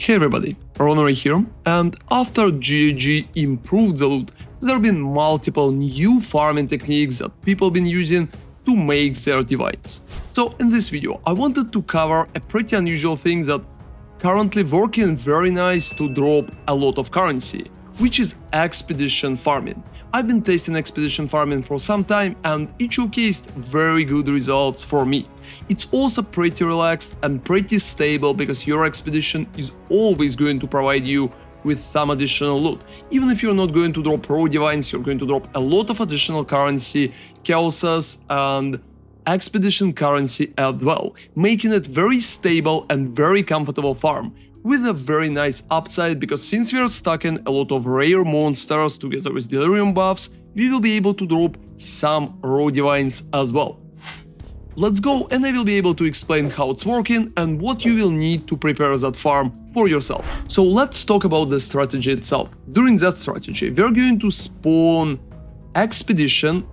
Hey everybody, ronarray here, and after GOG improved the loot, there have been multiple new farming techniques that people have been using to make their divines. So in this video, I wanted to cover a pretty unusual thing that currently working very nice to drop a lot of currency, which is expedition farming. I've been testing expedition farming for some time and it showcased very good results for me. It's also pretty relaxed and pretty stable because your expedition is always going to provide you with some additional loot. Even if you're not going to drop raw divines, you're going to drop a lot of additional currency, chaoses and expedition currency as well, making it very stable and very comfortable farm, with a very nice upside because since we are stacking a lot of rare monsters together with Delirium buffs, we will be able to drop some raw divines as well. Let's go and I will be able to explain how it's working and what you will need to prepare that farm for yourself. So let's talk about the strategy itself. During that strategy, we are going to spawn expedition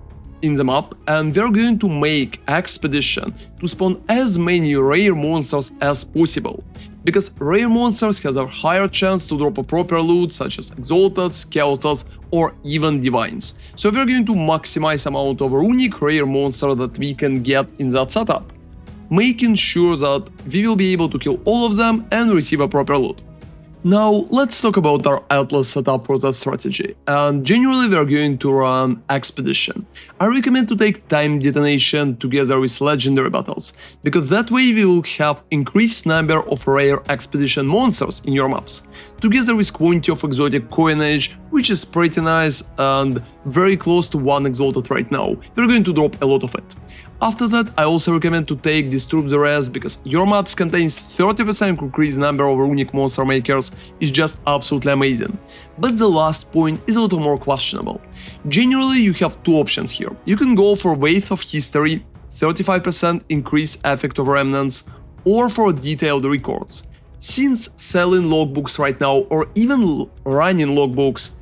in the map and we are going to make expedition to spawn as many rare monsters as possible. Because rare monsters have a higher chance to drop a proper loot such as exalted, skeletons or even divines. So we're going to maximize amount of runic rare monster that we can get in that setup, making sure that we will be able to kill all of them and receive a proper loot. Now let's talk about our Atlas setup for that strategy, and generally we are going to run expedition. I recommend to take time detonation together with legendary battles, because that way we will have increased number of rare expedition monsters in your maps, together with quantity of exotic coinage, which is pretty nice and very close to 1 exalted right now. We're going to drop a lot of it. After that, I also recommend to take Disturb the Rest, because your maps contains 30% increased number of runic monster makers is just absolutely amazing. But the last point is a little more questionable. Generally, you have two options here. You can go for Path of History, 35% increase effect of remnants, or for detailed records. Since selling logbooks right now, or even running logbooks,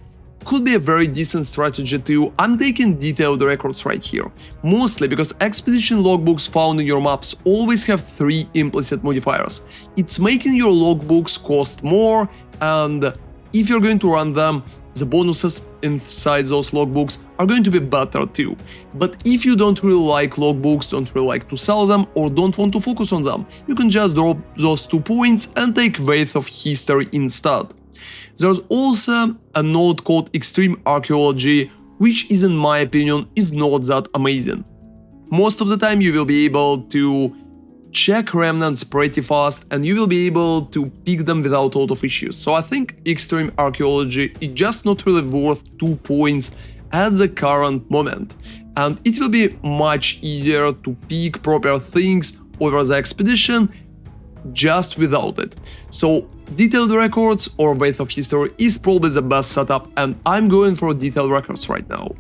could be a very decent strategy too, I'm taking detailed records right here, mostly because expedition logbooks found in your maps always have 3 implicit modifiers. It's making your logbooks cost more, and if you're going to run them, the bonuses inside those logbooks are going to be better too. But if you don't really like logbooks, don't really like to sell them, or don't want to focus on them, you can just drop those 2 points and take Path of History instead. There's also a node called Extreme Archaeology, which is in my opinion is not that amazing. Most of the time you will be able to check remnants pretty fast and you will be able to pick them without a lot of issues. So I think Extreme Archaeology is just not really worth 2 points at the current moment. And it will be much easier to pick proper things over the expedition just without it. So detailed records or Path of History is probably the best setup, and I'm going for detailed records right now.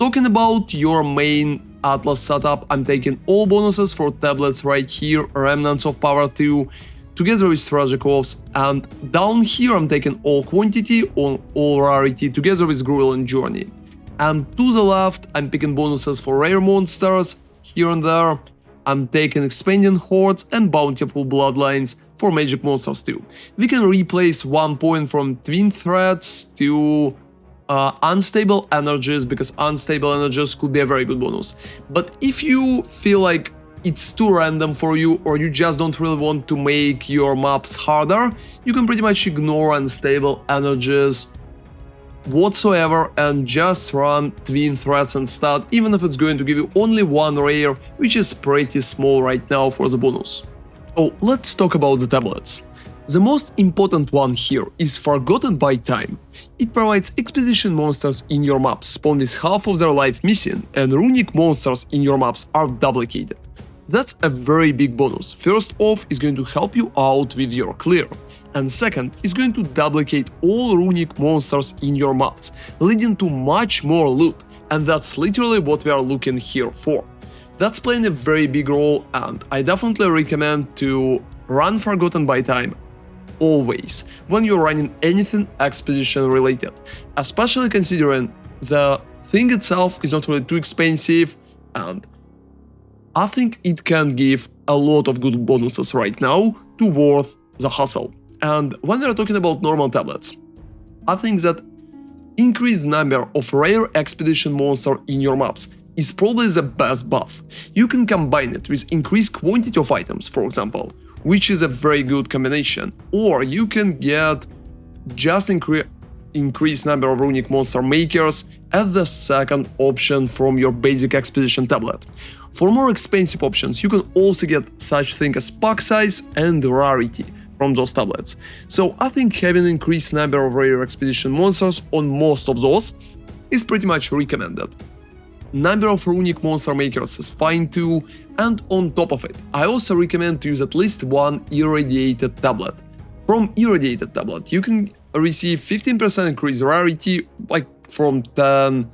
Talking about your main Atlas setup, I'm taking all bonuses for tablets right here, Remnants of Power 2, together with Treasure Cloths, and down here I'm taking all quantity on all rarity together with Grueling Journey. And to the left I'm picking bonuses for rare monsters here and there. I'm taking Expanding Hordes and Bountiful Bloodlines for magic monsters too. We can replace 1 point from Twin Threats to Unstable Energies, because Unstable Energies could be a very good bonus. But if you feel like it's too random for you, or you just don't really want to make your maps harder, you can pretty much ignore Unstable Energies whatsoever and just run Twin Threats instead, even if it's going to give you only 1 rare, which is pretty small right now for the bonus. So let's talk about the tablets. The most important one here is Forgotten by Time. It provides expedition monsters in your maps spawn with half of their life missing, and runic monsters in your maps are duplicated. That's a very big bonus. First off, it's going to help you out with your clear. And second, it's going to duplicate all runic monsters in your maps, leading to much more loot, and that's literally what we are looking here for. That's playing a very big role, and I definitely recommend to run Forgotten by Time always when you're running anything expedition related, especially considering the thing itself is not really too expensive, and I think it can give a lot of good bonuses right now to worth the hustle. And when we're talking about normal tablets, I think that increased number of rare expedition monsters in your maps is probably the best buff. You can combine it with increased quantity of items, for example, which is a very good combination, or you can get just increased number of runic monster makers as the second option from your basic expedition tablet. For more expensive options, you can also get such thing as pack size and rarity from those tablets. So I think having increased number of rare expedition monsters on most of those is pretty much recommended. Number of runic monster makers is fine too, and on top of it, I also recommend to use at least one irradiated tablet. From irradiated tablet, you can receive 15% increased rarity, like from 10,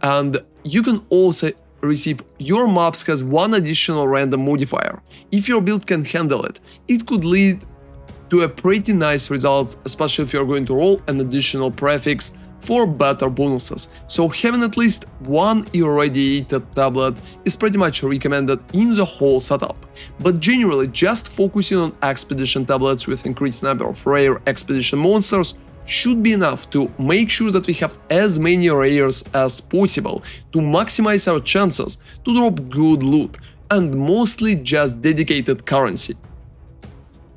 and you can also receive your maps has one additional random modifier. If your build can handle it, it could lead to a pretty nice result, especially if you're going to roll an additional prefix for better bonuses. So having at least one irradiated tablet is pretty much recommended in the whole setup. But generally, just focusing on expedition tablets with increased number of rare expedition monsters should be enough to make sure that we have as many rares as possible to maximize our chances to drop good loot and mostly just dedicated currency.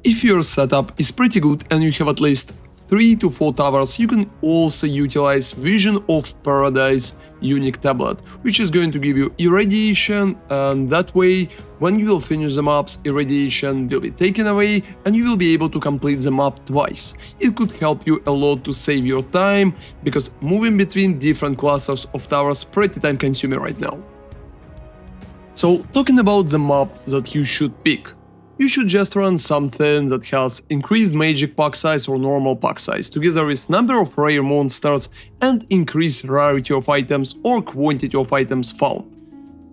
If your setup is pretty good and you have at least 3 to 4 towers, you can also utilize Vision of Paradise unique tablet, which is going to give you irradiation, and that way when you will finish the maps, irradiation will be taken away and you will be able to complete the map twice. It could help you a lot to save your time, because moving between different clusters of towers pretty time consuming right now. So talking about the map that you should pick. You should just run something that has increased magic pack size or normal pack size, together with number of rare monsters and increased rarity of items or quantity of items found.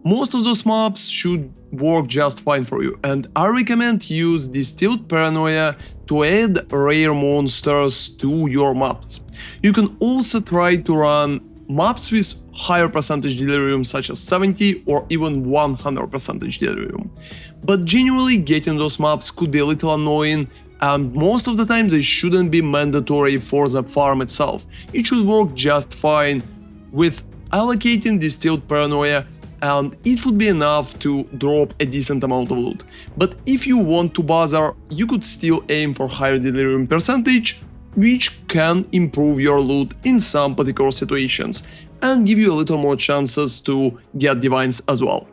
Most of those maps should work just fine for you, and I recommend use Distilled Paranoia to add rare monsters to your maps. You can also try to run maps with higher percentage Delirium, such as 70 or even 100% Delirium. But generally getting those maps could be a little annoying, and most of the time they shouldn't be mandatory for the farm itself. It should work just fine with allocating Distilled Paranoia, and it would be enough to drop a decent amount of loot. But if you want to bother, you could still aim for higher Delirium percentage, which can improve your loot in some particular situations and give you a little more chances to get divines as well.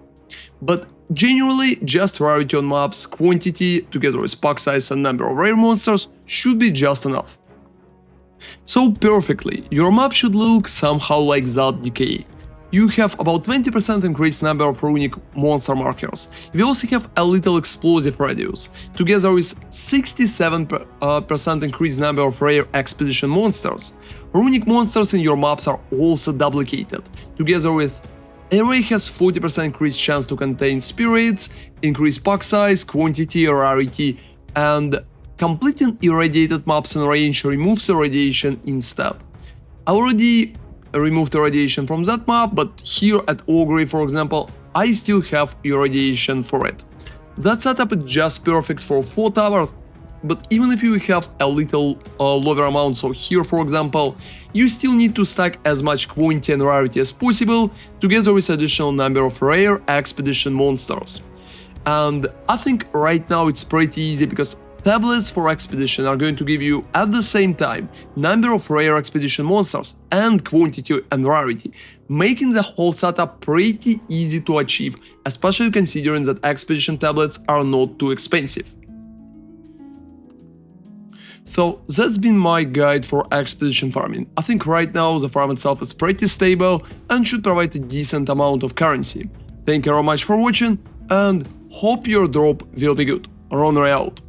But generally, just rarity on maps, quantity, together with pack size and number of rare monsters should be just enough. So perfectly, your map should look somehow like that decay. You have about 20% increased number of runic monster markers. We also have a little explosive radius, together with 67% increased number of rare expedition monsters. Runic monsters in your maps are also duplicated, together with array has 40% increased chance to contain spirits, increased pack size, quantity, rarity, and completing irradiated maps in range removes irradiation instead. I already removed irradiation from that map, but here at Augury, for example, I still have irradiation for it. That setup is just perfect for 4 towers, but even if you have a little lower amount, so here for example, you still need to stack as much quantity and rarity as possible, together with additional number of rare expedition monsters. And I think right now it's pretty easy, because tablets for expedition are going to give you at the same time number of rare expedition monsters and quantity and rarity, making the whole setup pretty easy to achieve, especially considering that expedition tablets are not too expensive. So that's been my guide for expedition farming. I think right now the farm itself is pretty stable and should provide a decent amount of currency. Thank you very much for watching and hope your drop will be good. ronarray out.